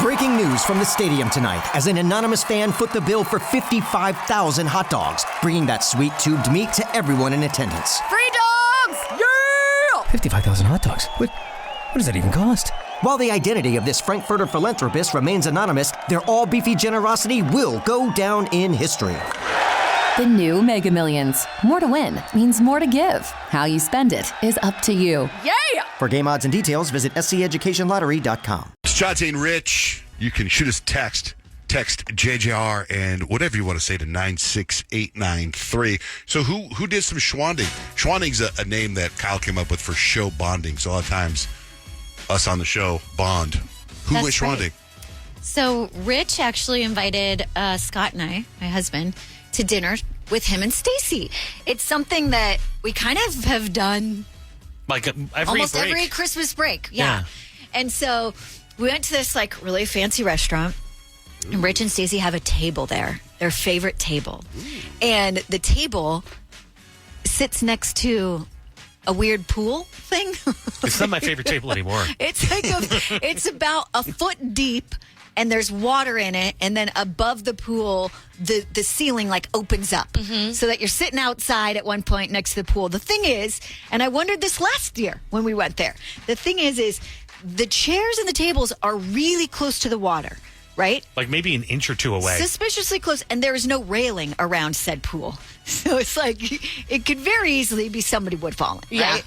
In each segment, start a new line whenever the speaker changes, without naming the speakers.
Breaking news from the stadium tonight as an anonymous fan foot the bill for 55,000 hot dogs, bringing that sweet tubed meat to everyone in attendance.
Free dogs! Yeah!
55,000 hot dogs? What does that even cost? While the identity of this Frankfurter philanthropist remains anonymous, their all-beefy generosity will go down in history.
The new Mega Millions. More to win means more to give. How you spend it is up to you.
Yeah!
For game odds and details, visit SCEducationLottery.com.
It's Jonte and Rich. You can shoot us a text. Text JJR and whatever you want to say to 96893. So who did some schwanding? Schwanding's a name that Kyle came up with for show bonding. So a lot of times, us on the show bond. Who went schwanding?
Right. So Rich actually invited Scott and I, my husband, to dinner with him and Stacy. It's something that we kind of have done
like
almost every Christmas break. Yeah. And so we went to this like really fancy restaurant. And Rich and Stacy have a table there, their favorite table. And the table sits next to a weird pool thing.
It's not my favorite table anymore.
It's like it's about a foot deep, and there's water in it. And then above the pool, the ceiling like opens up so that you're sitting outside at one point next to the pool. The thing is, and I wondered this last year when we went there. The thing is the chairs and the tables are really close to the water. Right?
Like maybe an inch or two away.
Suspiciously close. And there is no railing around said pool. So it's like it could very easily be somebody would fall in. Right?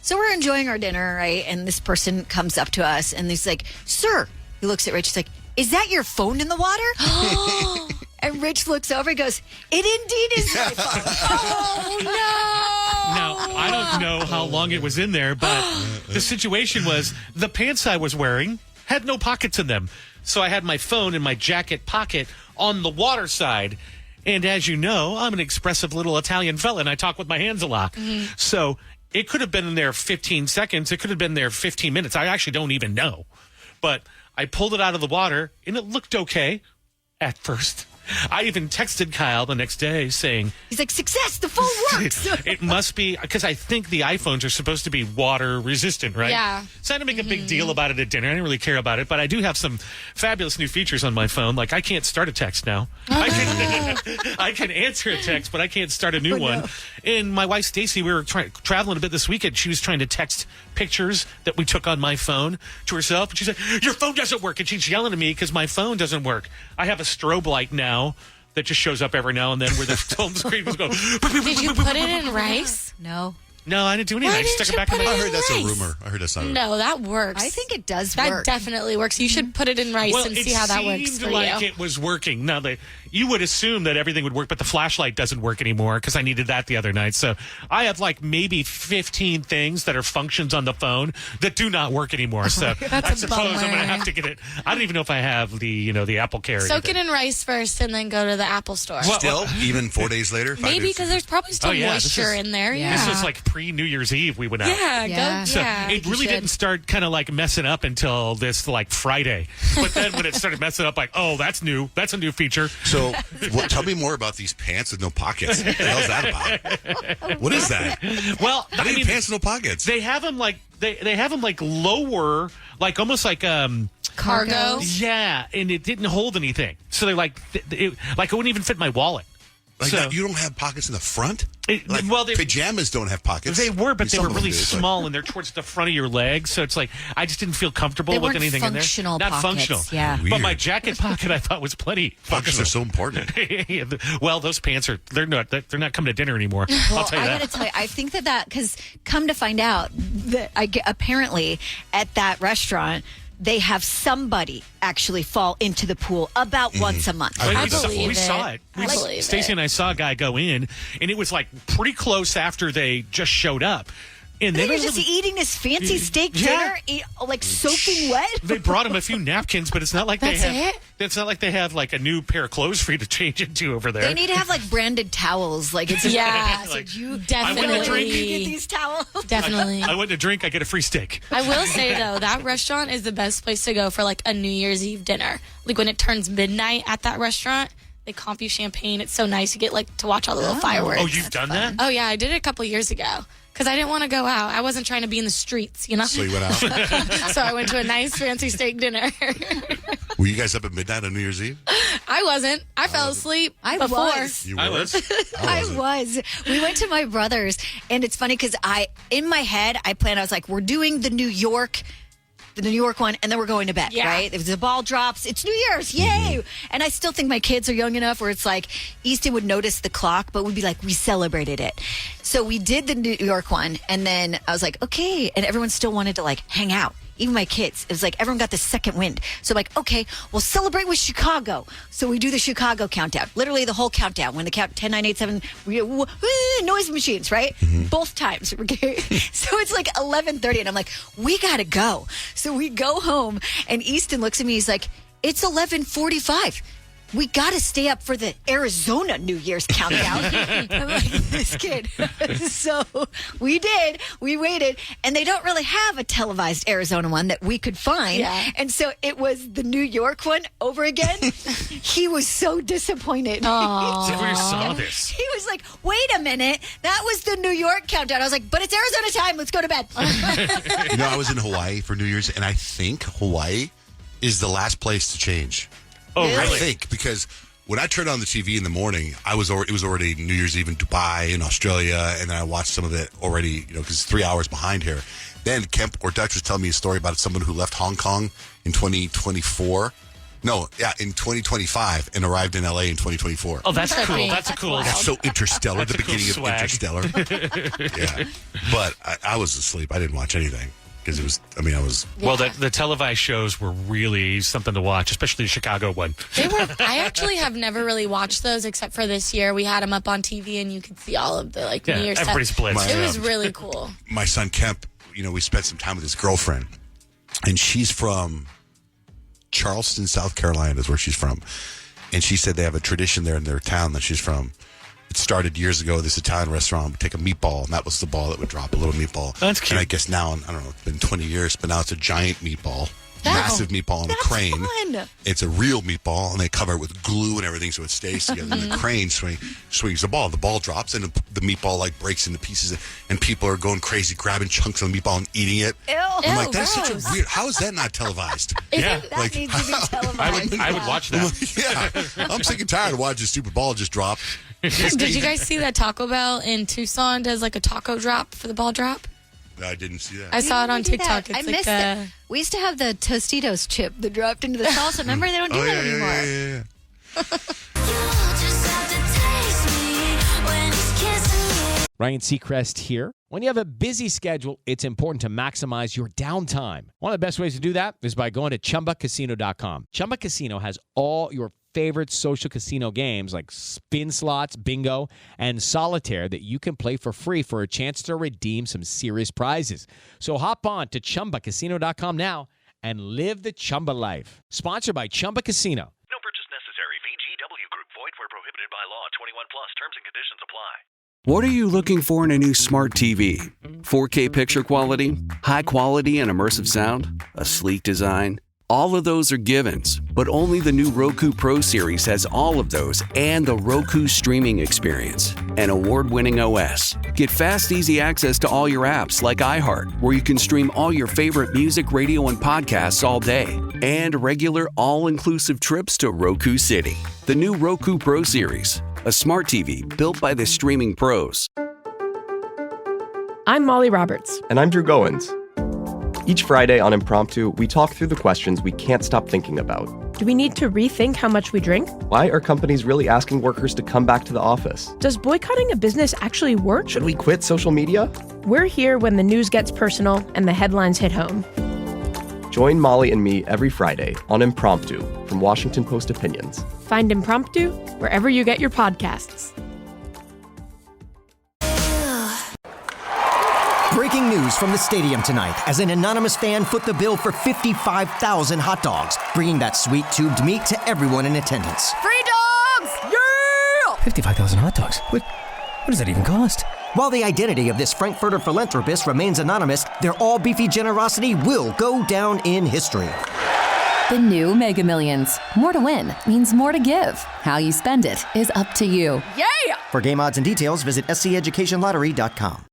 So we're enjoying our dinner, right? And this person comes up to us and he's like, "Sir," he looks at Rich, he's like, "Is that your phone in the water?" And Rich looks over and goes, "It indeed is my phone."
Oh, no!
Now, I don't know how long it was in there, but the situation was the pants I was wearing had no pockets in them. So I had my phone in my jacket pocket on the water side. And as you know, I'm an expressive little Italian fella, and I talk with my hands a lot. So it could have been in there 15 seconds. It could have been there 15 minutes. I actually don't even know. But I pulled it out of the water, and it looked okay at first. I even texted Kyle the next day saying...
He's like, "Success, the phone works."
It must be, because I think the iPhones are supposed to be water resistant, right?
Yeah.
So I didn't make a big deal about it at dinner. I didn't really care about it, but I do have some fabulous new features on my phone. Like I can't start a text now. I can answer a text, but I can't start a new one. And my wife, Stacy, we were traveling a bit this weekend. She was trying to text pictures that we took on my phone to herself. And she said, "Your phone doesn't work." And she's yelling at me because my phone doesn't work. I have a strobe light now that just shows up every now and then where the home screen was going.
Did you put it in rice?
No.
No, I didn't do anything.
Why
I just
didn't
stuck it
you
back in
put
my
it
I heard that's a
rice?
rumor. I heard that's not a
No, that works.
I think it does
that
work.
definitely works. You should put it in rice and see how that works for
seemed like
you.
it was working. Now, you would assume that everything would work, but the flashlight doesn't work anymore because I needed that the other night. So I have like maybe 15 things that are functions on the phone that do not work anymore. So
That's
I
a
suppose I'm going to
bummer.
have to get it. I don't even know if I have the Apple Care.
Soak it in rice first and then go to the Apple store.
Well,
Still, even 4 days later? 5
Maybe
days?
because there's probably still
Oh, yeah, this
moisture
is-
in there.
Yeah.
This
Yeah.
was like pre-New Year's Eve we went out.
Yeah,
Yeah.
So
yeah.
it really
should.
didn't start kind of like messing up until this like Friday. But then when it started messing up, like, oh, that's new. That's a new feature.
So tell me more about these pants with no pockets. What the hell's that about? What is that?
Well,
I need pants with no pockets.
they have them like they have them like lower, like almost like
Cargo.
yeah, and it didn't hold anything. So they're like it wouldn't even fit my wallet.
Like
So-
you don't have pockets in the front? Like
well, they-
pajamas don't have pockets.
They were, but they
Some
were
of them
really
do, but-
small, and they're towards the front of your legs. So it's like I just didn't feel comfortable
They
with
weren't
anything
functional
in there. Not
pockets,
functional.
yeah.
But my
Weird.
jacket pocket I thought was plenty
Pockets
functional.
are so important.
Yeah, well, those pants they're not coming to dinner anymore. I'll tell you
I
that.
got to tell you, I think that because come to find out that apparently at that restaurant they have somebody actually fall into the pool about once a month.
I
We saw-
believe
we
it.
saw it.
I believe
Stacey
it.
and I saw a guy go in, and it was like pretty close after they just showed up. And
They
they
were
don't
just
really-
eating this fancy steak
Yeah.
dinner, like soaking wet.
They brought him a few napkins, but it's not like
That's
they have.
it?
It's not like they have like a new pair of clothes for you to change into over there.
They need to have like branded towels. Like it's
Yeah,
Like,
you
I went to drink.
you get
definitely.
these towels.
Definitely.
I went to drink. I get a free steak.
I will say though, that restaurant is the best place to go for like a New Year's Eve dinner. Like when it turns midnight at that restaurant, they comp you champagne. It's so nice. You get like to watch all the little fireworks.
Oh, you've done that?
Oh yeah, I did it a couple years ago because I didn't want to go out. I wasn't trying to be in the streets, you know?
So you went out?
So I went to a nice fancy steak dinner.
Were you guys up at midnight on New Year's Eve?
I wasn't. I fell asleep
I
before.
was.
You
I
were?
was.
I was. We went to my brother's, and it's funny because in my head, I was like, we're doing the New York one, and then we're going to bed,
Yeah.
right? If the ball drops, it's New Year's, yay! And I still think my kids are young enough where it's like, Easton would notice the clock, but we'd be like, we celebrated it. So we did the New York one, and then I was like, okay, and everyone still wanted to like hang out. Even my kids. It was like everyone got the second wind. So I'm like, okay, we'll celebrate with Chicago. So we do the Chicago countdown. Literally the whole countdown. When the count 10, 9, 8, 7, noise machines, right? Both times. So it's like 11:30 and I'm like, we gotta go. So we go home and Easton looks at me, he's like, it's 11:45. We got to stay up for the Arizona New Year's countdown. I'm like, this kid. So we did. We waited. And they don't really have a televised Arizona one that we could find.
Yeah.
And so it was the New York one over again. He was so disappointed.
So we saw this.
He was like, wait a minute. That was the New York countdown. I was like, but it's Arizona time. Let's go to bed.
You know, I was in Hawaii for New Year's, and I think Hawaii is the last place to change.
Oh,
Really?
I
really?
think because when I turned on the TV in the morning, it was already New Year's Eve in Dubai and Australia, and then I watched some of it already, because it's 3 hours behind here. Then Kemp or Dutch was telling me a story about someone who left Hong Kong in 2024. No, yeah, in 2025 and arrived in LA in 2024.
Oh, that's cool. That's a cool.
That's so Interstellar,
That's
the
a cool
beginning
swag.
of Interstellar. Yeah, but I was asleep. I didn't watch anything because it was. I mean, I was.
Well, the televised shows were really something to watch, especially the Chicago one.
They were. I actually have never really watched those except for this year. We had them up on TV and you could see all of the
Yeah,
New Year's
everybody
stuff.
splits.
It was really cool.
My son Kemp, we spent some time with his girlfriend, and she's from Charleston, South Carolina is where she's from. And she said they have a tradition there in their town that she's from. It started years ago. This Italian restaurant would take a meatball, and that was the ball that would drop, a little meatball.
That's cute.
And I guess now, I don't know, it's been 20 years, but now it's a giant meatball.
Oh,
Massive meatball on a
That's
crane.
fun.
It's a real meatball, and they cover it with glue and everything so it stays together. And the crane swings the ball. The ball drops, and the meatball breaks into pieces. And people are going crazy, grabbing chunks of the meatball and eating it.
Ew.
I'm like, that's such
gross.
a weird. How is that not televised?
Yeah.
That needs to be televised.
I would watch that.
Yeah, I'm sick and tired of watching a stupid ball just drop.
Did you guys see that Taco Bell in Tucson does like a taco drop for the ball drop?
I didn't see that.
I saw it on
We do
TikTok.
that.
It's
I
like
missed it. We used to have the Tostitos chip that dropped into the salsa. Remember, they don't do that anymore.
Ryan Seacrest here. When you have a busy schedule, it's important to maximize your downtime. One of the best ways to do that is by going to ChumbaCasino.com. Chumba Casino has all your favorite social casino games like spin slots, bingo, and solitaire that you can play for free for a chance to redeem some serious prizes. So hop on to ChumbaCasino.com now and live the Chumba life. Sponsored by Chumba Casino.
No purchase necessary. VGW Group. Void where prohibited by law. 21 plus. Terms and conditions apply.
What are you looking for in a new smart TV? 4K picture quality? High quality and immersive sound? A sleek design? All of those are givens, but only the new Roku Pro Series has all of those and the Roku streaming experience, an award-winning OS. Get fast, easy access to all your apps like iHeart, where you can stream all your favorite music, radio, and podcasts all day, and regular all-inclusive trips to Roku City. The new Roku Pro Series, a smart TV built by the streaming pros.
I'm Molly Roberts.
And I'm Drew Goins. Each Friday on Impromptu, we talk through the questions we can't stop thinking about.
Do we need to rethink how much we drink?
Why are companies really asking workers to come back to the office?
Does boycotting a business actually work?
Should we quit social media?
We're here when the news gets personal and the headlines hit home.
Join Molly and me every Friday on Impromptu from Washington Post Opinions.
Find Impromptu wherever you get your podcasts.
Breaking news from the stadium tonight as an anonymous fan foot the bill for 55,000 hot dogs, bringing that sweet tubed meat to everyone in attendance.
Free dogs! Yeah!
55,000 hot dogs? What does that even cost? While the identity of this Frankfurter philanthropist remains anonymous, their all-beefy generosity will go down in history.
The new Mega Millions. More to win means more to give. How you spend it is up to you.
Yeah!
For game odds and details, visit SCEducationLottery.com.